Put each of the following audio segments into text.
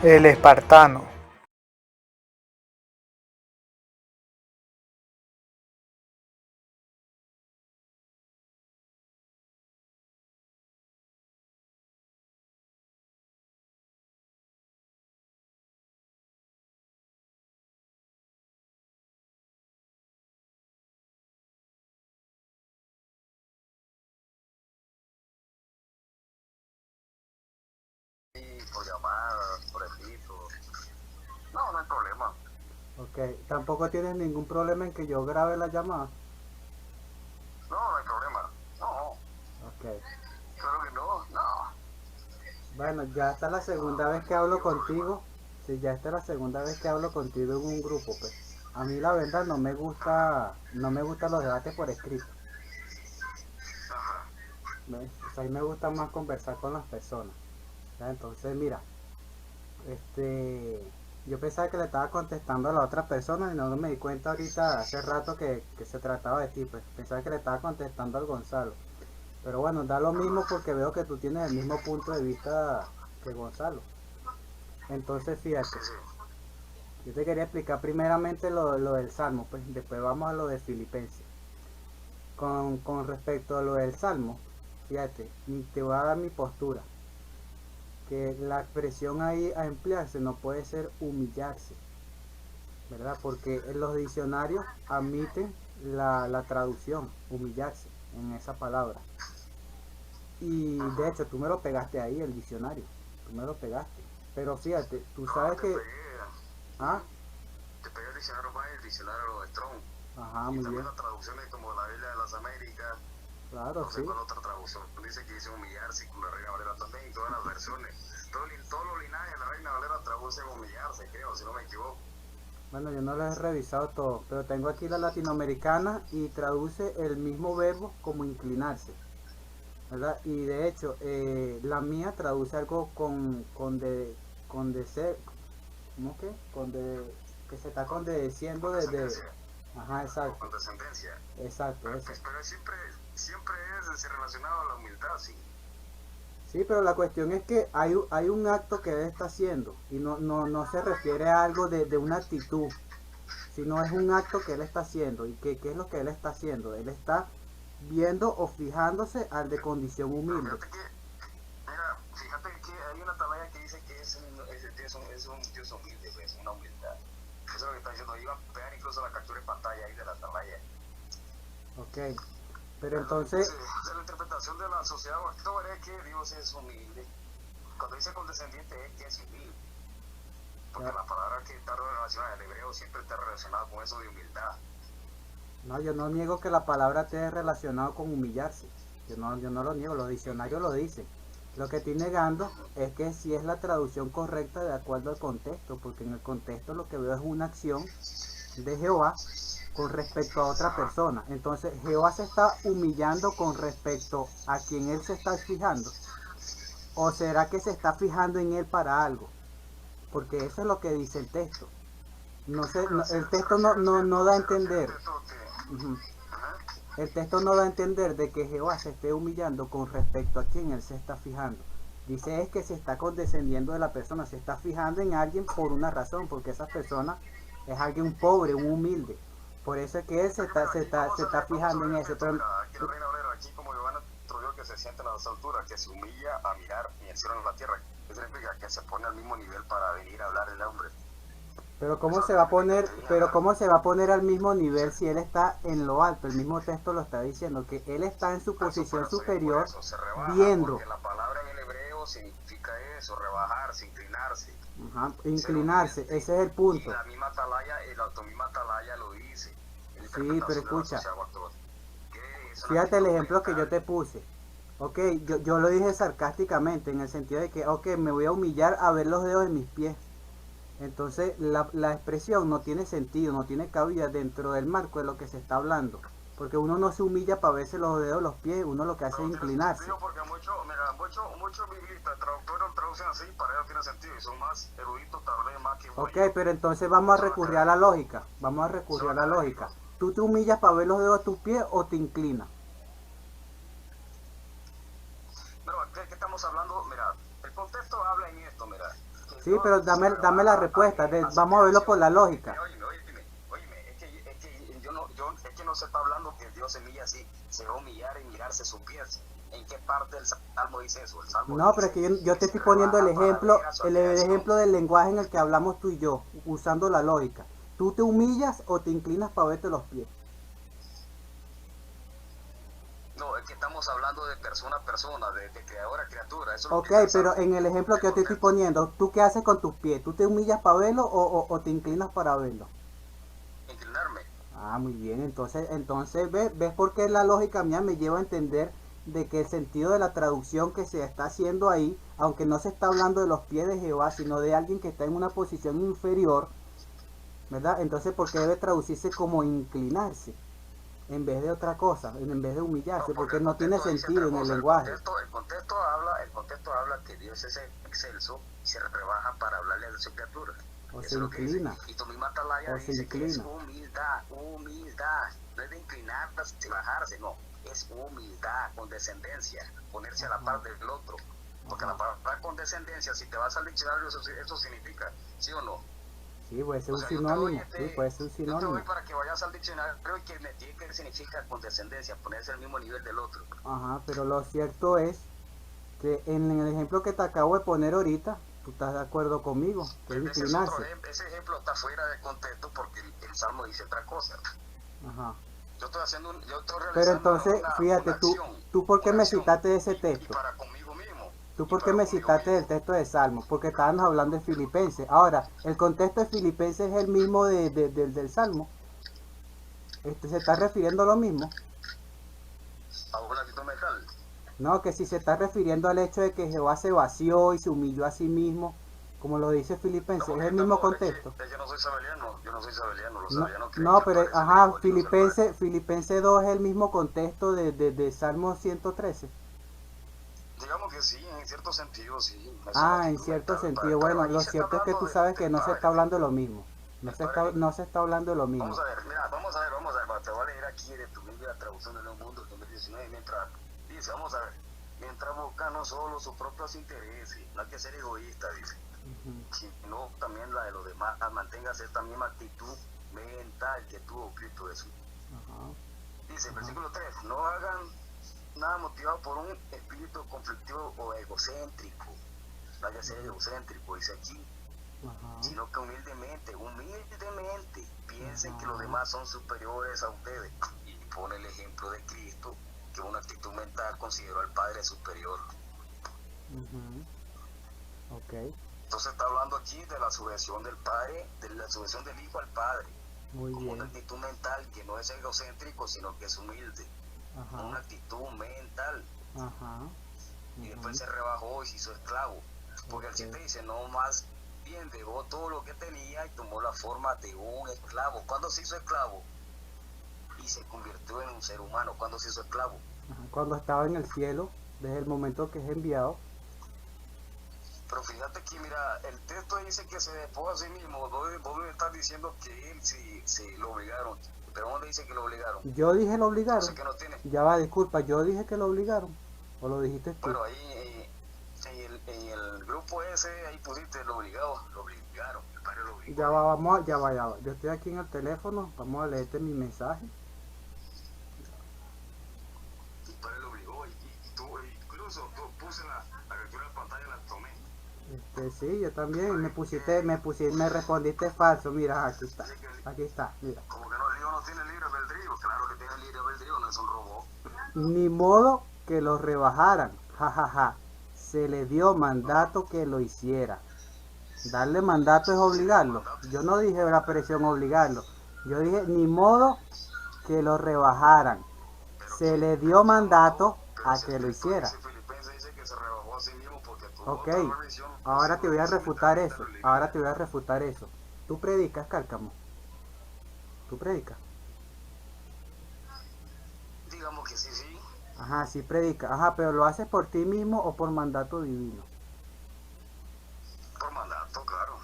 El espartano. Por llamadas, por escrito. No, no hay problema. Ok, tampoco tienes ningún problema en que yo grabe la llamada. No, no hay problema. No, Ok, claro que no, no. bueno, ya esta es la segunda vez que hablo contigo. Sí, ya esta es la segunda vez que hablo contigo en un grupo, pues. A mí la verdad no me gustan los debates por escrito. Ajá. ¿Ves? O sea, a mí me gusta más conversar con las personas. ¿Ya? Entonces, mira, este, yo pensaba que le estaba contestando a la otra persona y no me di cuenta ahorita hace rato que se trataba de ti, pues. Pensaba que le estaba contestando al Gonzalo. Pero bueno, da lo mismo porque veo que tú tienes el mismo punto de vista que Gonzalo. Entonces, Sí, fíjate, sí. yo te quería explicar primeramente lo del Salmo, pues después vamos a lo de Filipenses. Con respecto a lo del Salmo, fíjate, te voy a dar mi postura, que la expresión ahí a emplearse no puede ser humillarse, ¿verdad? Porque en los diccionarios admiten la traducción, humillarse, en esa palabra. Y de hecho, tú me lo pegaste ahí, el diccionario, tú me lo pegaste. Pero fíjate, tú No, sabes te que... pegué. Ah, Te pegué el diccionario más, el diccionario de Strong. ajá, Y muy también bien. las traducciones como la Biblia de las Américas. Claro, No sé sí. cuál otra traducción. Dice que dice humillarse con la Reina Valera también. Y todas las versiones. Todos los linajes de la Reina Valera traducen humillarse, creo, si no me equivoco. Bueno, yo no lo he revisado todo, pero tengo aquí la latinoamericana y traduce el mismo verbo como inclinarse, ¿verdad? Y de hecho, la mía traduce algo con de ser, ¿cómo que? Que se está condeciendo desde... Condescendencia Ajá, o exacto, condescendencia. exacto, Pero, eso. pero siempre es relacionado a la humildad, sí. Sí, pero la cuestión es que hay un acto que él está haciendo y no se refiere a algo de una actitud, sino es un acto que él está haciendo. ¿Y qué es lo que él está haciendo? Él está viendo o fijándose al de condición Pero humilde. fíjate que hay una atalaya que dice que es un Dios humilde, pues, una humildad. Eso es lo que está diciendo. Iba a pegar incluso la captura de pantalla ahí de la atalaya. Ok, pero Es lo que entonces, dice, o sea, la interpretación de la sociedad actual es que Dios es humilde. Cuando dice condescendiente es que es humilde. Porque ya, la palabra que está relacionada en el hebreo siempre está relacionada con eso de humildad. no, yo no niego que la palabra esté relacionada con humillarse. Yo no lo niego, los diccionarios lo dicen. Lo que estoy negando es que si es la traducción correcta de acuerdo al contexto, porque en el contexto lo que veo es una acción de Jehová con respecto a otra Ajá. persona. Entonces Jehová se está humillando con respecto a quien él se está fijando. ¿O será que se está fijando en él para algo? Porque eso es lo que dice el texto. No Sí, sé, mira, el se texto refiere al texto, da a se refiere al entender. texto que... Uh-huh. Ajá. El texto no da a entender de que Jehová se esté humillando con respecto a quien él se está fijando. Dice es que se está condescendiendo de la persona, se está fijando en alguien por una razón, porque esa persona es alguien pobre, un humilde. Por eso es que él Es que mira, aquí se está vamos a fijando ver en el eso. texto, Pero, mira, aquí la Reina Valera, aquí como Giovanna instruyó que se siente a las alturas, que se humilla a mirar ni el cielo en la tierra. Eso significa que se pone al mismo nivel para venir a hablar el hombre. Eso es lo que significa, te viene a pero hablar. cómo se va a poner al mismo nivel si él está en lo alto? El mismo texto lo está diciendo, que él está en su posición Por superior eso se rebaja, viendo. porque la palabra en el hebreo significa eso, rebajarse, inclinarse, Ajá, ser inclinarse, humilde. ese es el Y punto. la misma atalaya, la misma atalaya lo dice, en la Sí, pero interpretación de la escucha, sociedad actual, que es una fíjate el actitud ejemplo que yo mental. te puse. Ok, yo lo dije sarcásticamente, en el sentido de que, ok, me voy a humillar a ver los dedos de mis pies. Entonces, la expresión no tiene sentido, no tiene cabida dentro del marco de lo que se está hablando. Porque uno no se humilla para verse los dedos de los pies, uno lo que hace Pero es tiene inclinarse. sentido porque muchos biblistas, traductores traducen así, para ellos tiene sentido y son más eruditos, tal vez más que Ok, yo, pero entonces vamos a son recurrir a la académicos, lógica. Vamos a recurrir son a la lógica. académicos. ¿Tú te humillas para ver los dedos de tus pies o te inclinas? Pero ¿qué estamos hablando? Mira, el contexto habla en esto, mira, que Sí, pero dame la respuesta. Vamos a verlo por la lógica. Óyeme, es que no se está hablando que Dios se va a humillar y mirarse sus pies. ¿En qué parte del Salmo dice eso? El Salmo no, pero es que yo te estoy poniendo el ejemplo del lenguaje en el que hablamos tú y yo, usando la lógica. ¿Tú te humillas o te inclinas para verte los pies? No, es que estamos hablando de persona a persona, de creador a criatura. Eso es ok, pero en el ejemplo que yo te estoy poniendo, ¿tú qué haces con tus pies? ¿Tú te humillas para verlo o te inclinas para verlo? Inclinarme. Ah, muy bien, entonces ¿ves por qué la lógica mía me lleva a entender de que el sentido de la traducción que se está haciendo ahí, aunque no se está hablando de los pies de Jehová, sino de alguien que está en una posición inferior, ¿verdad? Entonces, ¿por qué debe traducirse como inclinarse? En vez de otra cosa, en vez de humillarse, porque no tiene sentido en el lenguaje. El contexto habla que Dios es excelso y se rebaja para hablarle a su criatura. O se inclina. Y tu misma atalaya dice que es humildad. No es de inclinarse y bajarse, no. Es humildad, condescendencia, ponerse a la par del otro. Porque la palabra condescendencia, si te vas al diccionario, eso significa, ¿sí o no? Sí, puede ser un sinónimo. Sí, puede ser un sinónimo. Yo te doy para que vayas al diccionario y que me diga qué significa condescendencia, ponerse al mismo nivel del otro. Ajá, pero lo cierto es que en el ejemplo que te acabo de poner ahorita, tú estás de acuerdo conmigo, que es inclinarse. Ese ejemplo está fuera de contexto porque el Salmo dice otra cosa. Ajá. Yo estoy realizando pero entonces, fíjate, tú ¿por qué me citaste de ese texto? Y para conmigo mismo. ¿Tú por qué me citaste del texto de Salmos? Porque estábamos hablando de Filipenses. Ahora, el contexto de Filipenses es el mismo del Salmo. ¿Se está refiriendo a lo mismo? ¿A un actitud mental? No, que si se está refiriendo al hecho de que Jehová se vació y se humilló a sí mismo, como lo dice Filipenses, ¿es el mismo contexto? Yo no soy sabeliano, no, pero, ajá, Filipenses 2 es el mismo contexto de Salmo 113. Digamos que sí, en cierto sentido, sí. En cierto sentido. Bueno, lo cierto es que tú sabes que no se está hablando de lo mismo. No se está hablando de lo mismo. Vamos a ver, te voy a leer aquí de tu Biblia, traducción del Nuevo Mundo, 2019, mientras dice, vamos a ver, mientras busca no solo sus propios intereses, no hay que ser egoísta, dice, sino también la de los demás, mantengas esta misma actitud mental que tuvo Cristo Jesús. Dice, versículo 3, no hagan nada motivado por un espíritu conflictivo o egocéntrico, no hay que ser egocéntrico, dice aquí, sino que humildemente piensen que los demás son superiores a ustedes y pone el ejemplo de Cristo, que una actitud mental consideró al Padre superior. Entonces está hablando aquí de la sujeción del Padre, de la sujeción del Hijo al Padre, como una actitud mental que no es egocéntrico, sino que es humilde. Una actitud mental. Y después se rebajó y se hizo esclavo, porque el 7 dice, no más bien dejó todo lo que tenía y tomó la forma de un esclavo. ¿Cuándo se hizo esclavo? Y se convirtió en un ser humano. ¿Cuándo se hizo esclavo? Cuando estaba en el cielo, desde el momento que es enviado. Pero fíjate aquí, mira, el texto dice que se despojó a sí mismo. Vos me estás diciendo que él se lo obligaron. ¿Pero dónde dice que lo obligaron? Yo dije lo obligaron. Que no tiene. Ya va, disculpa, yo dije que lo obligaron. ¿O lo dijiste tú? Bueno, ahí en el grupo ese, ahí pusiste lo obligaron, el padre lo obligó. Ya va. Yo estoy aquí en el teléfono, vamos a leerte mi mensaje. El padre lo obligó y tú, incluso tú puse la captura de pantalla, la tomé. Sí, yo también, me respondiste falso, mira, aquí está, mira. Como que Dios no tiene libre albedrío, claro que tiene libre albedrío, no es un robot. Ni modo que lo rebajaran, jajaja, se le dio mandato que lo hiciera. Darle mandato es obligarlo. Yo no dije la presión obligarlo, yo dije ni modo que lo rebajaran, se le dio mandato a que lo hiciera. Ok, ahora te voy a refutar eso. ¿Tú predicas, Cárcamo? ¿Tú predicas? Digamos que sí. Ajá, sí predicas. Ajá, pero ¿lo haces por ti mismo o por mandato divino? Por mandato, claro.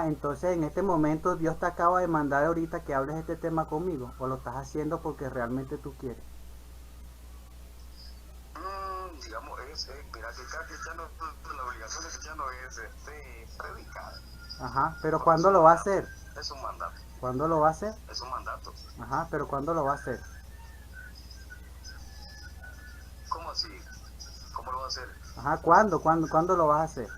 Entonces en este momento Dios te acaba de mandar ahorita que hables este tema conmigo, ¿o lo estás haciendo porque realmente tú quieres? Digamos, mira que cada cristiano, la obligación del cristiano es predicar. Ajá, pero ¿cuándo lo va a hacer? Es un mandato. ¿Cuándo lo va a hacer? Es un mandato. Ajá, pero ¿cuándo lo va a hacer? ¿Cómo así? ¿Cómo lo va a hacer? Ajá, ¿cuándo lo vas a hacer?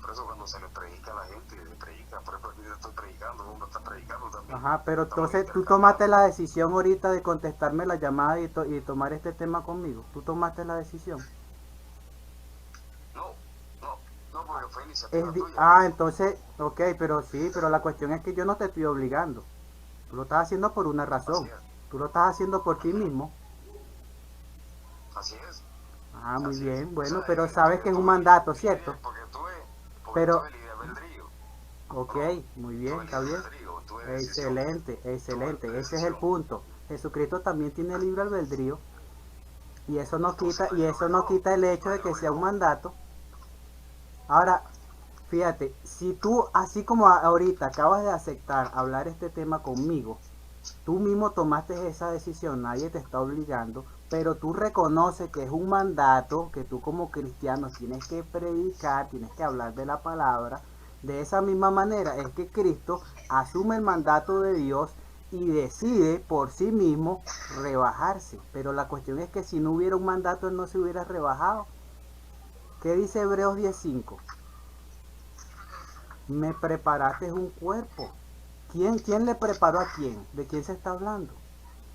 Por eso cuando se le predica a la gente, le predica, por ejemplo aquí yo estoy predicando, uno está predicando también. Ajá, pero Estamos entonces tú intercambiando. tomaste la decisión ahorita de contestarme la llamada y tomar este tema conmigo. ¿Tú tomaste la decisión? No, no, porque fue iniciativa tuya. Entonces, ok, pero sí, pero la cuestión es que yo no te estoy obligando. Tú lo estás haciendo por una razón. Así es. Tú lo estás haciendo por ti mismo. Así es. Ah, muy Así bien, es. bueno, O sea, pero sabes que es un mandato, ¿cierto? Porque Pero, tuve libre albedrío. ok, muy bien, Tuve está libre bien. albedrío, tuve decisión. Excelente, excelente. Tuve Ese es el decisión. punto. Jesucristo también tiene libre albedrío y eso no Entonces, quita, nadie lo obligó. el hecho de Nadie que lo sea un obligó. mandato. Ahora, fíjate, si tú, así como ahorita acabas de aceptar hablar este tema conmigo, tú mismo tomaste esa decisión, nadie te está obligando, pero tú reconoces que es un mandato que tú como cristiano tienes que predicar, tienes que hablar de la palabra. De esa misma manera es que Cristo asume el mandato de Dios y decide por sí mismo rebajarse. Pero la cuestión es que si no hubiera un mandato, él no se hubiera rebajado. ¿Qué dice Hebreos 10:5? Me preparaste un cuerpo. ¿Quién le preparó a quién? ¿De quién se está hablando?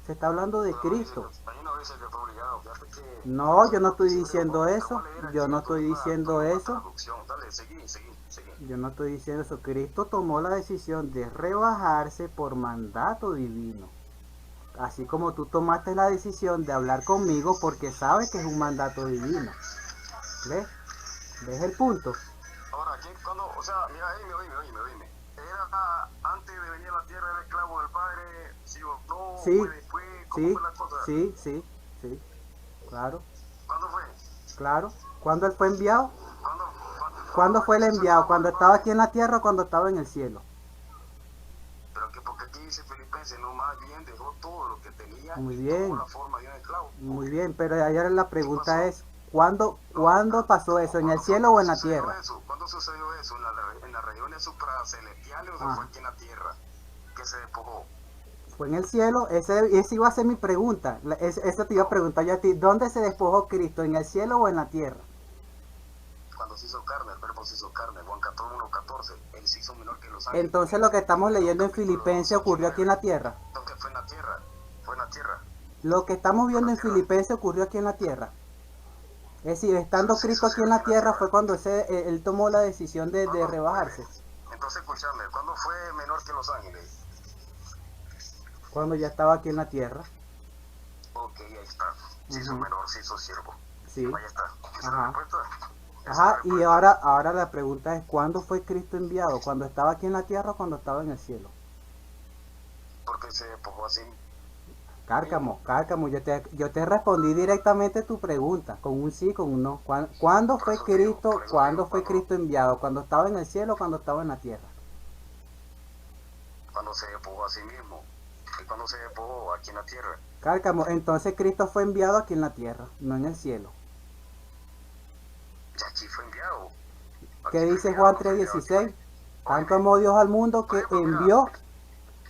Se está hablando de Pero no dice Cristo. que, ahí no dice que fue obligado. Fíjate que, No, yo no lo que estoy sí veo, diciendo te eso. voy a leer Yo aquí no estoy diciendo tu misma eso. traducción. Dale, seguí. Yo no estoy diciendo eso. Cristo tomó la decisión de rebajarse por mandato divino. Así como tú tomaste la decisión de hablar conmigo porque sabes que es un mandato divino. ¿Ves? ¿Ves el punto? Ahora, cuando, o sea, mira, oíme. ¿Era antes de venir a la tierra el esclavo del padre? ¿Sí o no? Sí, ¿Fue después? ¿Cómo sí, fue la cosa? sí, claro, ¿Cuándo fue? claro. ¿Cuándo él fue enviado? ¿Cuándo, ¿Cuándo fue el se hizo enviado? esclavo ¿Cuando del estaba padre? aquí en la tierra o cuando estaba en el cielo? Pero que porque aquí dice Filipenses, no más bien dejó todo lo que tenía Muy y tomó bien, la forma de un esclavo. muy bien, pero ahora la ¿Qué pregunta pasó? es, ¿cuándo pasó eso? ¿En el cielo o en la tierra? ¿Cuándo sucedió eso? ¿En las regiones supracelestiales o se fue Ah, aquí en la tierra? Que se despojó. fue en el cielo, esa iba a ser mi pregunta. Eso te iba a No, preguntar yo a ti, ¿dónde se despojó Cristo? ¿En el cielo o en la tierra? cuando se hizo carne, el verbo se hizo carne, Juan 1:14, él se hizo menor que los ángeles. Entonces lo que estamos Primero leyendo en capítulo Filipenses 2, 8 y ocurrió aquí en 9. la tierra. Entonces fue en la tierra, fue en la tierra, Lo que estamos fue en viendo la en tierra. Filipenses ocurrió aquí en la tierra. Es decir, estando Se Cristo aquí en sucedió aquí la en la tierra fue tierra. cuando él tomó la decisión de ¿Cuándo rebajarse. fue? Entonces escúchame, ¿cuándo fue menor que los ángeles? Cuando ya estaba aquí en la tierra. Ok, ahí está. Se hizo menor, se hizo siervo. Sí. Ahí está. ¿Esa es la Ajá. respuesta? Ajá, y ahora la pregunta es, ¿cuándo fue Cristo enviado? ¿Cuando estaba aquí en la tierra o cuando estaba en el cielo? Porque se despojó así. Cárcamo, yo te respondí directamente tu pregunta, con un sí, con un no. ¿Cuándo fue Cristo, Cristo enviado? ¿Cuando estaba en el cielo o cuando estaba en la tierra? Cuando se despojó a sí mismo. Y cuando se despojó aquí en la tierra. Cárcamo, entonces Cristo fue enviado aquí en la tierra, no en el cielo. Y aquí fue enviado. ¿Qué dice Juan 3:16? Tanto amó Dios al mundo que envió,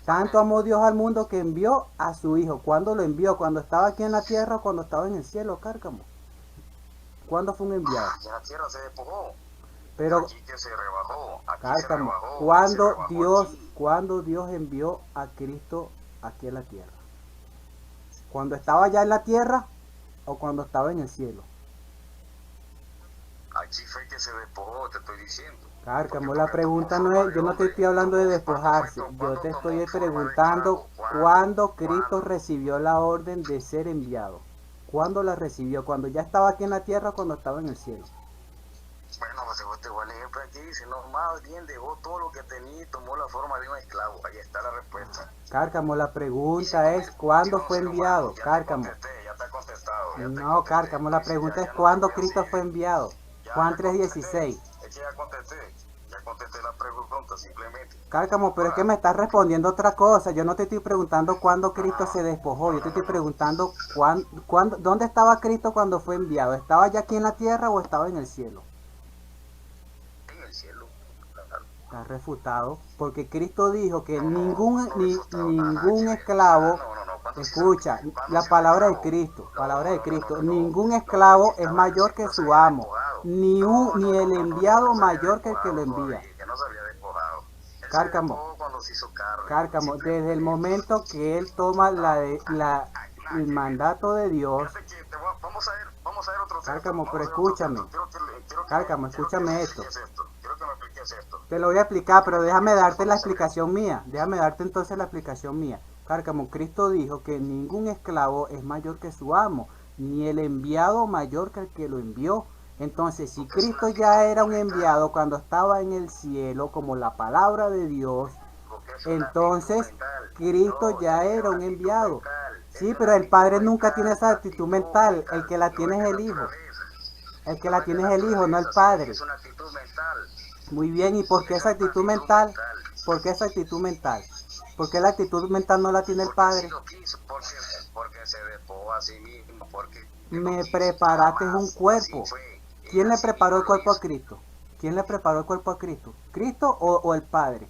tanto amó Dios al mundo que envió a su Hijo. ¿Cuándo lo envió? ¿Cuando estaba aquí en la tierra o cuando estaba en el cielo, Cárcamo? ¿Cuándo fue un enviado? Y en la tierra se despojó. Pero, Aquí que se rebajó. Aquí se Cárcamo, rebajó. ¿cuándo Dios envió a Cristo aquí en la tierra? ¿Cuando estaba ya en la tierra o cuando estaba en el cielo? Aquí fue que se despojó, te estoy diciendo. Cárcamo, la pregunta no es, yo no te estoy hablando de despojarse, yo te estoy preguntando cuándo Cristo recibió la orden de ser enviado. ¿Cuándo la recibió? ¿Cuando ya estaba aquí en la tierra o cuando estaba en el cielo? Bueno, pues te voy al ejemplo aquí, dice, no, más bien dejó todo lo que tenía y tomó la forma de un esclavo. Ahí está la respuesta. Cárcamo, la pregunta es, ¿cuándo fue enviado? Cárcamo. Ya te he contestado. No, Cárcamo, la pregunta es, ¿cuándo Cristo fue enviado? Juan 3:16. Es que ya contesté la pregunta simplemente. Cárcamo, pero es que me estás respondiendo otra cosa. Yo no te estoy preguntando cuándo Cristo se despojó. Yo te estoy preguntando dónde estaba Cristo cuando fue enviado. ¿Estaba ya aquí en la tierra o estaba en el cielo? En el cielo. La Está refutado, porque Cristo dijo que ningún esclavo, escucha, la palabra de Cristo, ningún esclavo es mayor que su amo, ni el enviado mayor que el que lo envía. Cárcamo, desde el momento que él toma el mandato de Dios. Vamos a ver otro Cárcamo, pero escúchame. Cárcamo, escúchame esto. Quiero que me expliques esto. Te lo voy a explicar, pero déjame darte la explicación mía. Déjame darte entonces la explicación mía. Cárcamo, Cristo dijo que ningún esclavo es mayor que su amo, ni el enviado mayor que el que lo envió. Entonces, si Cristo ya era un enviado cuando estaba en el cielo, como la palabra de Dios, entonces Cristo ya era un enviado. Sí, pero el Padre nunca tiene esa actitud mental. El que la tiene es el Hijo. El que la tiene es el Hijo, no el Padre. Es una actitud mental. Muy bien, ¿y por qué esa actitud mental? ¿Por qué esa actitud mental? ¿Por qué la actitud mental no la tiene el Padre? Porque se despojó a sí mismo. Me preparaste un cuerpo. ¿Quién le preparó el cuerpo a Cristo? ¿Quién le preparó el cuerpo a Cristo? ¿Cristo o el Padre?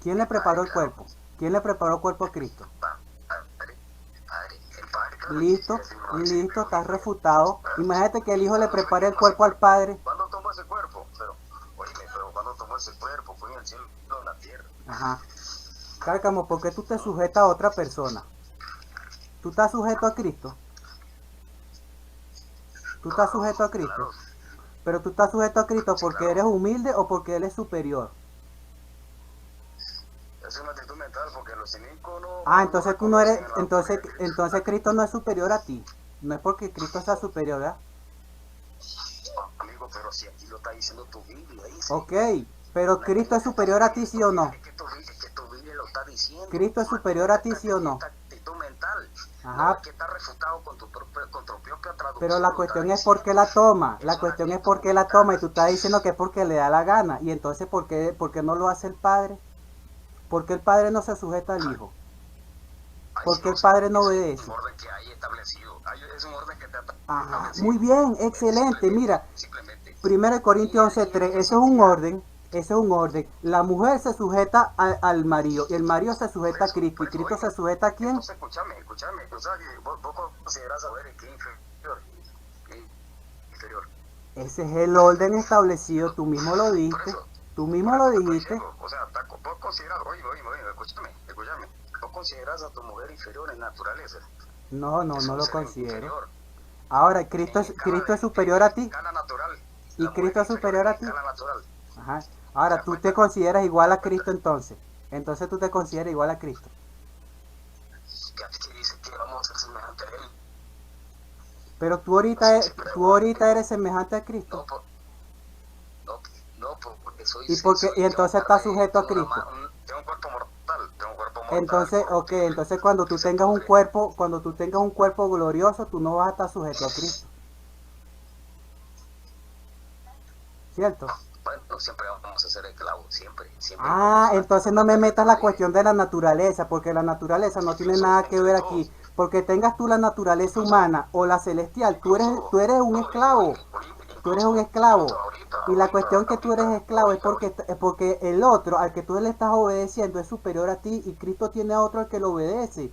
¿Quién le preparó el cuerpo? ¿Quién le preparó el cuerpo a Cristo? Listo, estás refutado. Imagínate que el Hijo le prepare el cuerpo al Padre. ¿Cuándo tomó ese cuerpo? Pero cuando tomó ese cuerpo fue en el cielo, en la tierra. Ajá. Cárcamo, ¿por qué tú te sujetas a otra persona? ¿Tú estás sujeto a Cristo? ¿Tú estás sujeto a Cristo? Pero tú estás sujeto a Cristo porque eres humilde o porque Él es superior. Es una actitud mental porque los cínicos no... Entonces tú no eres... Entonces Cristo no es superior a ti. No es porque Cristo sea superior, ¿verdad? Amigo, pero si aquí lo está diciendo tu Biblia, dice. Ok, pero Cristo es superior a ti, ¿sí o no? Es que tu Biblia lo está diciendo. ¿Cristo es superior a ti, sí o no? Esta actitud mental. Ajá. No, es que está refutado con tu propia traducción. Pero la cuestión es por qué la toma. La cuestión es por qué la toma. Y tú estás diciendo que es porque le da la gana. Y entonces, ¿por qué no lo hace el Padre? ¿Por qué el Padre no se sujeta al Hijo? ¿Por qué el Padre no obedece? Es un orden que hay establecido. Es un orden que te ha establecido. Muy bien, excelente. Mira, 1 Corintios 11:3, eso es un orden. Eso es un orden. La mujer se sujeta al marido y el marido se sujeta a Cristo. ¿Y Cristo se sujeta a quién? Entonces, escúchame. O sea, vos considerás saber que inferior. Ese es el orden establecido. Tú mismo lo dijiste. Tú mismo lo dijiste. O sea, vos considerás, oye, escúchame. ¿Vos considerás a tu mujer inferior en naturaleza? No lo considero. Ahora, Cristo es superior a ti. ¿Y Cristo es superior a ti? Ajá. Ahora, tú te consideras igual a Cristo entonces. Entonces tú te consideras igual a Cristo. ¿Qué dice que vamos a ser semejante a Él? Pero tú ahorita eres semejante a Cristo. No, porque soy... Y entonces estás sujeto a Cristo. Tengo un cuerpo mortal. Entonces cuando tú tengas un cuerpo glorioso, tú no vas a estar sujeto a Cristo. ¿Cierto? Bueno, siempre vamos a ser esclavos, siempre. Entonces no me metas la cuestión de la naturaleza, porque la naturaleza no tiene nada que ver aquí. Porque tengas tú la naturaleza humana o la celestial, tú eres un esclavo. Tú eres un esclavo. Y la cuestión que tú eres esclavo es porque el otro al que tú le estás obedeciendo es superior a ti y Cristo tiene a otro al que lo obedece.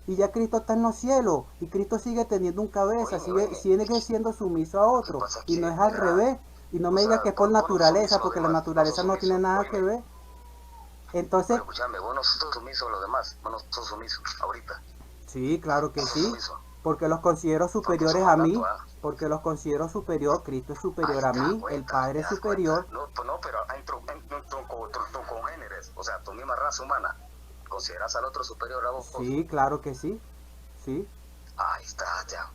Y ya Cristo está en los cielos y Cristo sigue teniendo un cabeza, sigue siendo sumiso a otro. Y no es al revés. Y no me digas que es por naturaleza, porque la naturaleza no tiene nada que ver. Entonces... Escúchame, vos no sos sumiso a los demás, vos no sos sumiso ahorita. Sí, claro que sí. Porque los considero superiores a mí. Porque los considero superior. Cristo es superior a mí. El Padre es superior. No, pero tus congéneres, o sea, tu misma raza humana, ¿consideras al otro superior a vos? Sí, claro que sí. Sí. Ahí está, ya.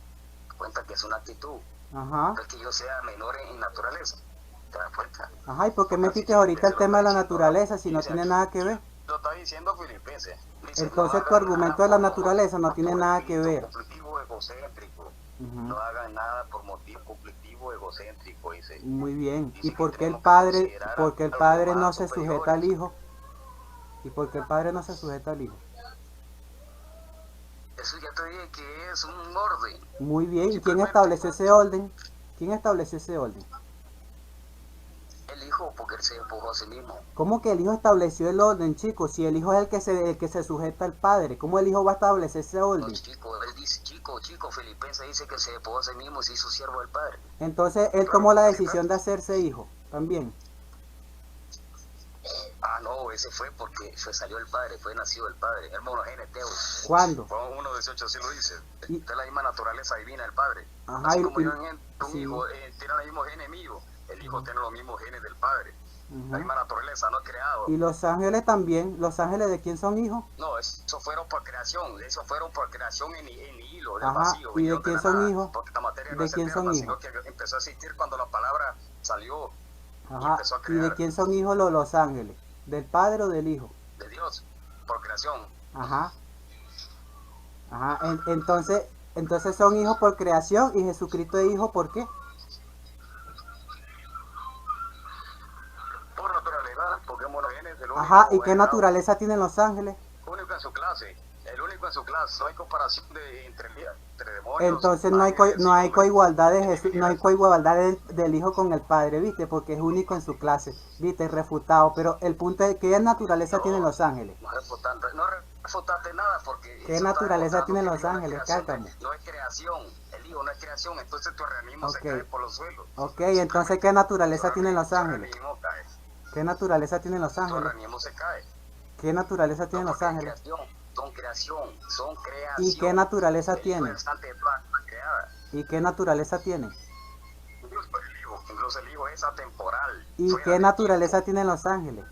Cuenta que es una actitud. Ajá. No es que yo sea menor en naturaleza. ¿Te das cuenta? Ajá, ¿y por qué metiste ahorita el tema de la naturaleza si no tiene nada que ver? Lo está diciendo Filipenses. Entonces tu argumento de la naturaleza no tiene nada que ver. Conflictivo egocéntrico. No hagan nada por motivo conflictivo egocéntrico, dice. Muy bien. ¿Y por qué el Padre no se sujeta al Hijo? ¿Y por qué el Padre no se sujeta al Hijo? Eso ya te dije que es un orden. Muy bien. ¿Y quién estableció ese orden? ¿Quién estableció ese orden? El Hijo, porque se despojó a sí mismo. ¿Cómo que el hijo estableció el orden, chicos? Si el hijo es el que se sujeta al padre, ¿cómo el hijo va a establecer ese No, orden? chico, él dice, chico, Filipenses dice que se despojó a sí mismo y se hizo siervo del Padre. Entonces él Claro, tomó la así decisión de trata. hacerse hijo, también. Ah, no, ese fue porque salió el Padre, fue nacido el Padre, el monogeneteo. ¿Cuándo? Juan 1:18 así lo dice. Y- Esta es la misma naturaleza divina del Padre. Ajá, Así como yo un sí. hijo tiene los mismos genes míos, el hijo tiene los mismos genes del Padre. La misma Ajá. naturaleza, no es creado. Y los ángeles también. ¿Los ángeles de quién son hijos? No, eso fueron por creación en hilo, del Ajá. vacío. ¿Y de vinieron quién la son nada, hijos? porque la materia no ¿De es quién son eterna, sino hijos? que empezó a existir cuando la palabra salió y Ajá. empezó a ¿Y de crear quién son hijos los ángeles? ¿Del padre o del hijo? de Dios, por creación. Ajá. Ajá. Entonces son hijos por creación y Jesucristo es hijo ¿por qué? Por naturaleza, porque monogenes, el único Ajá. ¿Y qué heredado, naturaleza tienen los ángeles? único en su clase, el único en su clase. No hay comparación entre demonios. Entonces no hay ángeles y no hay hombres. coigualdad de Es Jesús, no divinidad. hay coigualdad del hijo con el padre, ¿viste? Porque es único en su clase, ¿viste? Refutado. Pero el punto es ¿qué naturaleza tienen los ángeles? No refutaste nada porque ¿Qué eso está naturaleza demostrando tienen que el los hijo no es ángeles? creación, Cárcamo. no es creación, el hijo no es creación, entonces tu organismo se Ok. cae por los suelos. Ok, entonces ¿qué naturaleza tienen los Tu ángeles? organismo cae, ¿Qué naturaleza tienen los tu ángeles? organismo se cae. ¿Qué naturaleza No tienen los porque es ángeles? creación, son creación. ¿Y qué naturaleza El hijo tienen? es santa de toda la creada. ¿Y qué naturaleza tienen? Incluso el hijo es atemporal. ¿Y fuera qué del naturaleza tiempo. tienen los ángeles?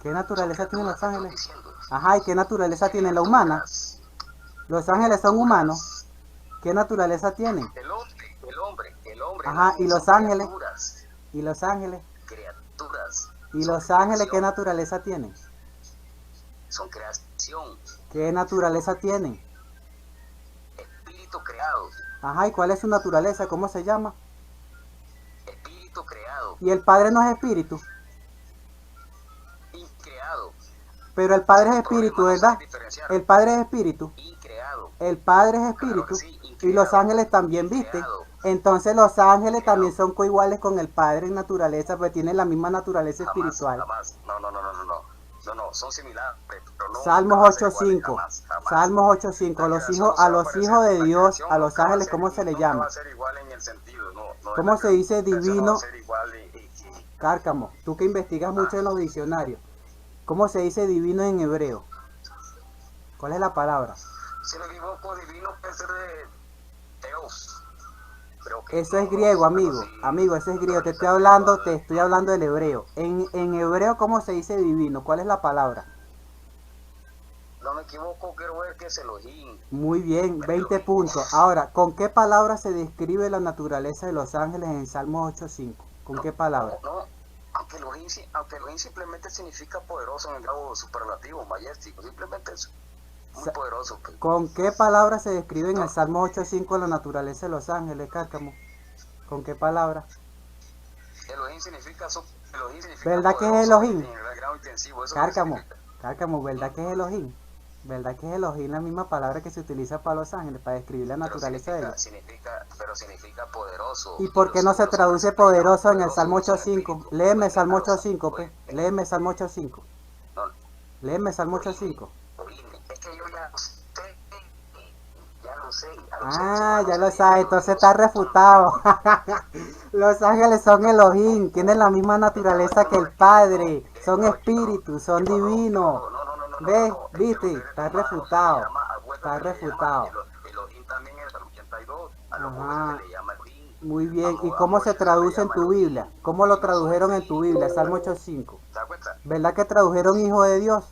¿Qué Son naturaleza tienen criaturas, los te estoy ángeles? diciendo. Ajá, ¿y qué naturaleza tiene la humana? Criaturas, Los ángeles son humanos. criaturas. ¿Qué naturaleza tienen? El hombre, Ajá, el ¿y son los ángeles? criaturas, ¿Y los ángeles? criaturas. ¿Y Son los ángeles qué creación, naturaleza tienen? son creación, ¿Qué naturaleza tienen? espíritu creado, Ajá, ¿y cuál es su naturaleza? ¿Cómo se llama? espíritu creado, Y el Padre no es espíritu, increado. pero el Padre es Ese es tu espíritu, problema, no ¿verdad? sabes diferenciar. El Padre es espíritu. Increado, El Padre es claro que espíritu. sí, Y los increado, ángeles también, ¿viste? increado, Entonces los ángeles increado. también son coiguales con el Padre en naturaleza, pues tienen la misma naturaleza Jamás, espiritual. jamás. No, son similares, pero no Salmos nunca van a ser 8.5. iguales, jamás. Salmos 8.5. La Los creación hijos, no se a va a los parecer, hijos de la Dios, creación a los nunca va a ángeles, ser, ¿cómo se le nunca va llama? a ser igual en el sentido, no, ¿Cómo se dice la creación no va divino? a ser igual Cárcamo, tú que investigas mucho en los diccionarios. ¿Cómo se dice divino en hebreo? ¿Cuál es la palabra? si me equivoco, divino puede ser de Teos. Creo que Eso es no, griego, pero amigo. sí, Amigo, eso es griego. Te estoy naturaleza hablando, espiritual. te estoy hablando del hebreo. En hebreo, ¿cómo se dice divino? ¿Cuál es la palabra? No me equivoco, quiero ver que es Elohim. Muy bien, 20 puntos. Ahora, ¿con qué palabra se describe la naturaleza de los ángeles en Salmos 8.5? ¿Con qué palabra? No, aunque Elohim simplemente significa poderoso en el grado superlativo, majestic, simplemente es muy poderoso. ¿Con qué palabra se describe en el Salmo 8.5 la naturaleza de los ángeles, Cárcamo? ¿Con qué palabra? Elohim significa ¿Verdad que es poderoso Elohim? en el grado intensivo, eso Cárcamo, significa. Cárcamo, ¿verdad que es Elohim? ¿Verdad que es Elohim la misma palabra que se utiliza para los ángeles, para describir la naturaleza de ellos? Pero significa poderoso. ¿Y por qué no se traduce poderoso en el Salmo 8.5? Léeme Salmo 8.5, pues. Léeme Salmo 8.5. Léeme Salmo 8.5. Es que yo ya lo sé. Ah, ya lo sabes, entonces está refutado. Los ángeles son Elohim, tienen la misma naturaleza que el Padre, son espíritus, son divinos. ¿Ves? ¿Viste? Está refutado. Está refutado. Elohim también es el 82. A los Ajá. jóvenes se le llama Elohim. Muy bien. ¿Y cómo se traduce en tu Biblia? ¿Cómo lo tradujeron en tu Biblia? Salmo 8.5. ¿Te das cuenta? ¿Verdad que tradujeron hijo de Dios?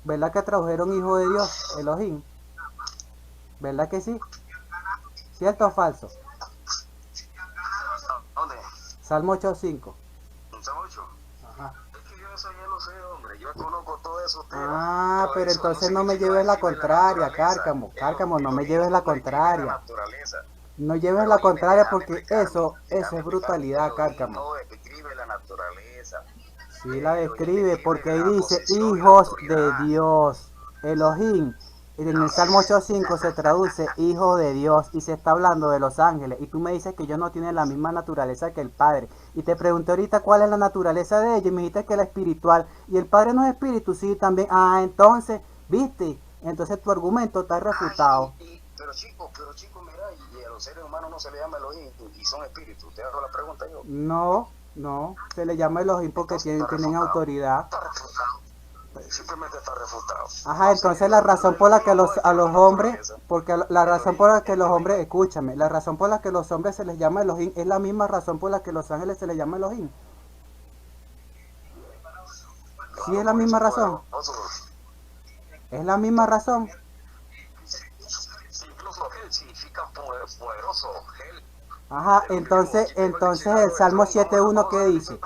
¿Verdad que tradujeron hijo de Dios? Elohim. ¿Verdad que sí? ¿Cierto o falso? ¿Dónde? Salmo 8.5. ¿Salmo 8? Ajá. Es que yo eso ya lo sé, hombre. Yo conozco todo eso. Ah, pero entonces no me lleves la contraria, Cárcamo. Cárcamo, no me lleves la contraria. No lleves la contraria porque eso es brutalidad, Cárcamo. No describe la naturaleza. Sí la describe porque ahí dice hijos de Dios. Elohim en el Salmo 8.5 se traduce hijo de Dios y se está hablando de los ángeles y tú me dices que ellos no tienen la misma naturaleza que el Padre y te pregunté ahorita cuál es la naturaleza de ellos y me dijiste que la espiritual y el Padre no es espíritu, sí, también, entonces, viste, entonces tu argumento está refutado. Pero chico, mira, y a los seres humanos no se le llama Elohim y son espíritus, te hago la pregunta yo. No, se le llama Elohim porque tienen autoridad. Está refutado. Simplemente está refutado. Ajá, entonces la razón por la que a los hombres, porque la razón por la que los hombres, escúchame, la razón por la que los hombres se les llama Elohim es la misma razón por la que los ángeles se les llama Elohim. Sí, es la misma razón. Es la misma razón. Incluso él significa poderoso. Ajá, entonces el Salmo 7.1 ¿qué dice?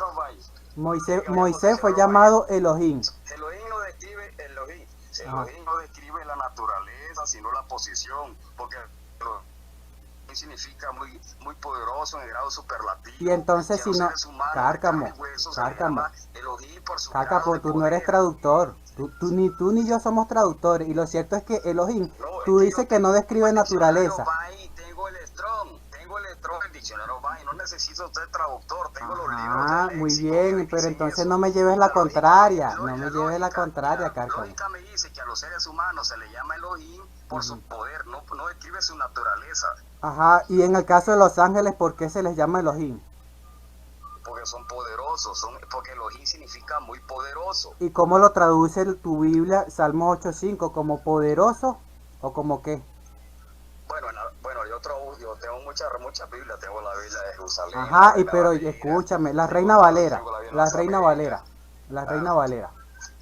Moisés fue llamado Elohim. Elohim no describe Elohim. Elohim no describe la naturaleza, sino la posición, porque Elohim significa muy poderoso en el grado superlativo. Y entonces si no, Cárcamo, tú no eres traductor. Ni tú ni yo somos traductores. Y lo cierto es que Elohim, tú dices que no describe naturaleza. Tengo el diccionario Bay, no necesito ser traductor, tengo los libros. Muy bien, pero entonces no me lleves la contraria, Cárcamo. La lógica me dice que a los seres humanos se les llama Elohim por su poder, no describe su naturaleza. Ajá, y en el caso de los ángeles, ¿por qué se les llama Elohim? Porque son poderosos, porque Elohim significa muy poderoso. ¿Y cómo lo traduce tu Biblia, Salmo 8.5, como poderoso o como qué? Bueno, yo tengo muchas Biblias, tengo la Biblia de Jerusalén. Ajá, pero escúchame, la Reina Valera.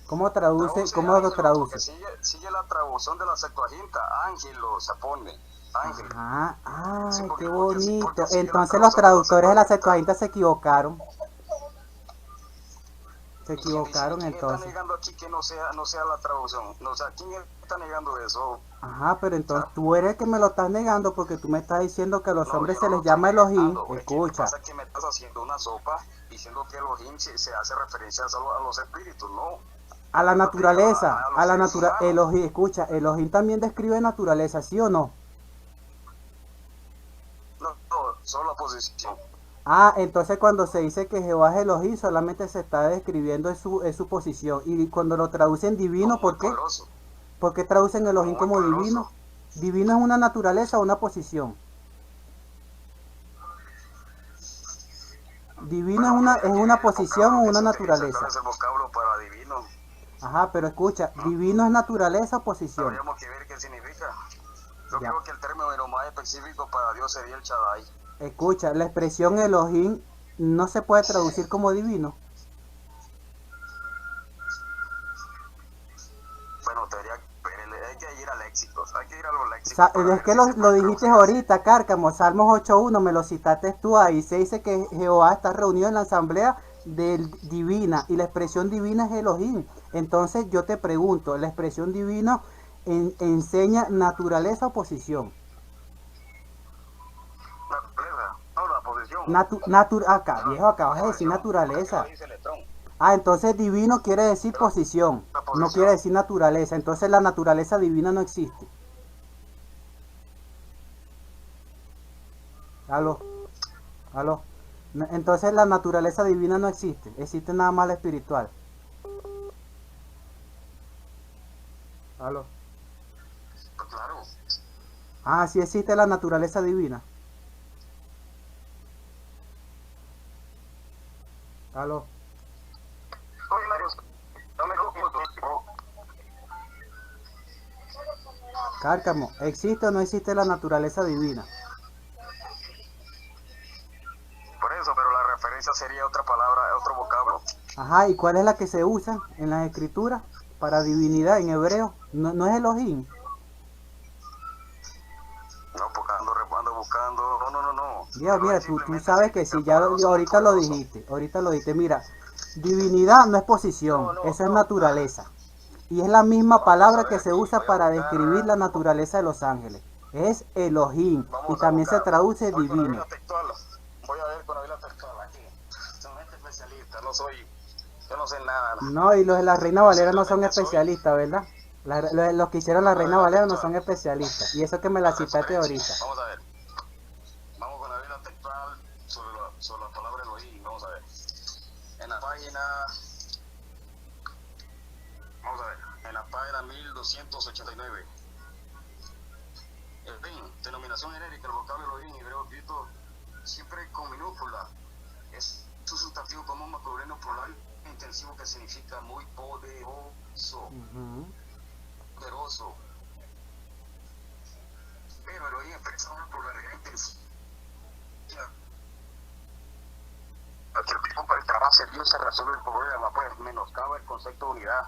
¿Cómo traduce? ¿Cómo lo traduce? Sigue la traducción de la Septuaginta, Ángelo se pone. Ángel. Ay, qué bonito. Entonces los traductores de la Septuaginta se equivocaron. Entonces. ¿Quién está negando aquí que no sea la traducción? O sea, ¿quién está negando eso? Ajá, pero entonces tú eres el que me lo estás negando porque tú me estás diciendo que a los hombres se les llama Elohim. Escucha. Lo que pasa es que me estás haciendo una sopa diciendo que Elohim se hace referencia a los espíritus, ¿no? A la naturaleza, Elohim, escucha, Elohim también describe naturaleza, ¿sí o no? No, solo la posición. Entonces cuando se dice que Jehová es Elohim, solamente se está describiendo su posición. Y cuando lo traducen divino, ¿por qué? ¿Por qué traducen Elohim como divino? ¿Divino es una naturaleza o una posición? Divino es una posición o una naturaleza. Es el vocablo para divino. Ajá, pero escucha, divino es naturaleza o posición. Habríamos que ver qué significa. Yo creo que el término más específico para Dios sería el Shaddai. Escucha, la expresión Elohim no se puede traducir como divino. Bueno, hay que ir a léxicos, hay que ir a los léxicos. Es que lo dijiste ahorita, Cárcamo, Salmos 8.1, me lo citaste tú ahí. Se dice que Jehová está reunido en la asamblea divina y la expresión divina es Elohim. Entonces yo te pregunto, ¿la expresión divina enseña naturaleza o posición? Viejo, acabas de decir naturaleza. Entonces divino quiere decir posición, no quiere decir naturaleza. Entonces la naturaleza divina no existe. Aló. Entonces la naturaleza divina no existe, existe nada más la espiritual. Aló. Claro. Sí existe la naturaleza divina. Aló. Cárcamo, ¿existe o no existe la naturaleza divina? Por eso, pero la referencia sería otra palabra, otro vocablo. ¿Y cuál es la que se usa en las escrituras para divinidad en hebreo? No es Elohim. No, porque ando buscando, no. Mira, tú sabes que sí, ahorita lo dijiste, mira, divinidad no es posición, eso es naturaleza. Y es la misma palabra que se usa para describir la naturaleza de los ángeles. Es Elohim, y también se traduce divino. Voy a ver con la Biblia textual aquí. Soy gente especialista, yo no sé nada. No, y los de la Reina Valera no son especialistas, ¿verdad? Los que hicieron la Reina Valera no son especialistas. Y eso que me la citaste ahorita. Vamos a ver. Vamos con la Biblia textual sobre la palabra Elohim. Vamos a ver. En la página. Vamos a ver. En la página 1289. Elohim, denominación genérica, el vocablo Elohim, hebreo escrito siempre con minúscula. Es un sustantivo común masculino plural intensivo que significa muy poderoso. Poderoso. Pero Elohim expresa una pluralidad intensiva. Cualquier tipo para el trabajo de Dios se resuelve el problema, pues menoscaba el concepto de unidad.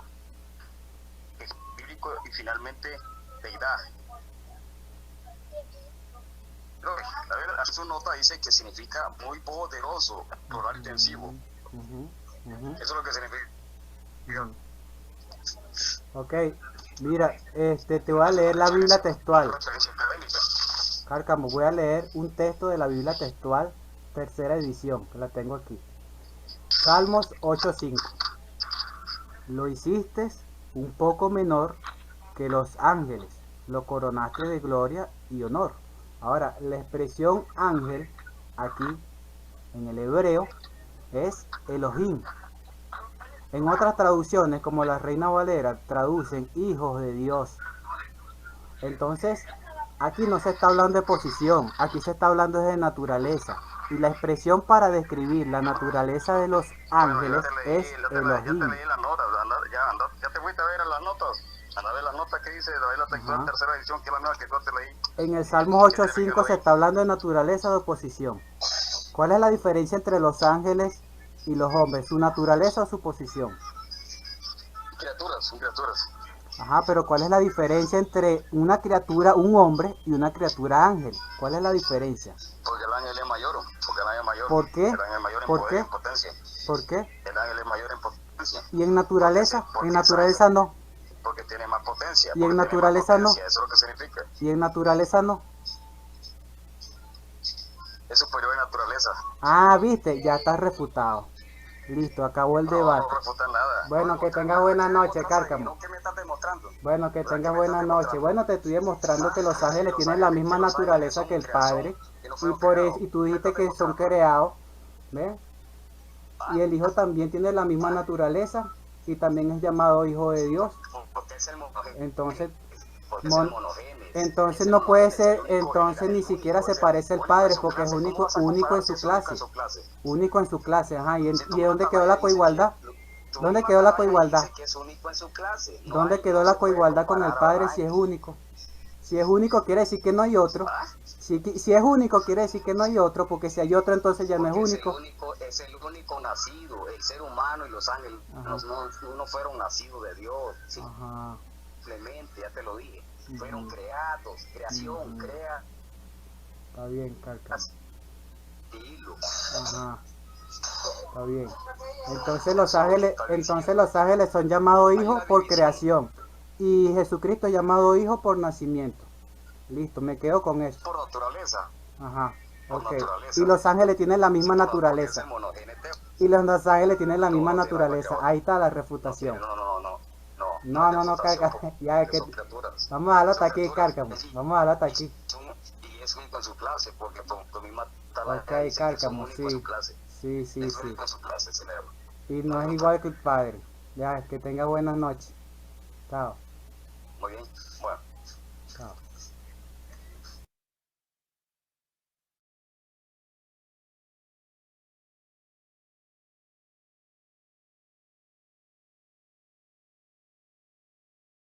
Es bíblico y finalmente deidad. La verdad, su nota dice que significa muy poderoso, plural intensivo. Eso es lo que significa. Ok, mira, te voy a leer la Biblia textual. Cárcamo, voy a leer un texto de la Biblia textual, tercera edición, que la tengo aquí. Salmos 8:5. Lo hiciste un poco menor que los ángeles, lo coronaste de gloria y honor. Ahora, la expresión ángel aquí en el hebreo es Elohim. En otras traducciones, como la Reina Valera, traducen hijos de Dios. Entonces, aquí no se está hablando de posición, aquí se está hablando de naturaleza. Y la expresión para describir la naturaleza de los ángeles es Elohim. Ya te leí las notas, ya te fuiste a ver las notas. Anda a ver las notas que dice la Biblia textual, tercera edición, que es la nueva que yo te leí. En el Salmo 8:5 se está hablando de naturaleza o de posición. ¿Cuál es la diferencia entre los ángeles y los hombres? ¿Su naturaleza o su posición? Criaturas, son criaturas. Ajá, pero ¿cuál es la diferencia entre una criatura, un hombre, y una criatura ángel? ¿Cuál es la diferencia? Porque el ángel es mayor, porque el ángel es mayor. ¿Por qué? El ángel es mayor en ¿Por poder, qué? en potencia. ¿Por qué? El ángel es mayor en potencia. ¿Y en naturaleza? Porque En naturaleza no. Porque tiene más potencia. ¿Y en naturaleza no? Eso es lo que significa. ¿Y en naturaleza no? Es superior en naturaleza. Ah, viste, ya está refutado. Listo, acabó el debate. No refuta nada. Bueno, que tengas buena noche, Cárcamo. ¿Qué me estás demostrando? Bueno, que tengas buena noche. Bueno, te estoy demostrando que los ángeles tienen la misma naturaleza que el Padre. Y por eso, y tú dijiste que son creados, ¿ves? Y el Hijo también tiene la misma naturaleza y también es llamado Hijo de Dios. Entonces no puede ser, entonces ni siquiera se parece al Padre porque es único en su clase. Único en su clase, ajá. ¿Y dónde quedó la coigualdad? ¿Dónde quedó la coigualdad? ¿Dónde quedó la coigualdad con el Padre si es único? Si es único quiere decir que no hay otro. Si es único quiere decir que no hay otro, porque si hay otro entonces ya no es único. Es el único nacido, el ser humano y los ángeles no fueron nacidos de Dios. Simplemente, ya te lo dije, fueron creados, creación, crea. Está bien, Carca. Ajá. Está bien. Entonces los ángeles son llamados hijos por creación. Y Jesucristo es llamado hijo por nacimiento. Listo, me quedo con eso. Por naturaleza. Ajá, ok. Y los ángeles tienen la misma naturaleza. Y los ángeles tienen la misma naturaleza. Ahí está la refutación. No, Cárcamo. Ya es que... Vamos a darlo hasta aquí, Cárcamo. Vamos a darlo hasta aquí. Y es único en su clase, porque por misma ok, Cárcamo, sí. Sí. Y no es igual que el Padre. Ya, que tenga buenas noches. Chao. Muy bien, bueno.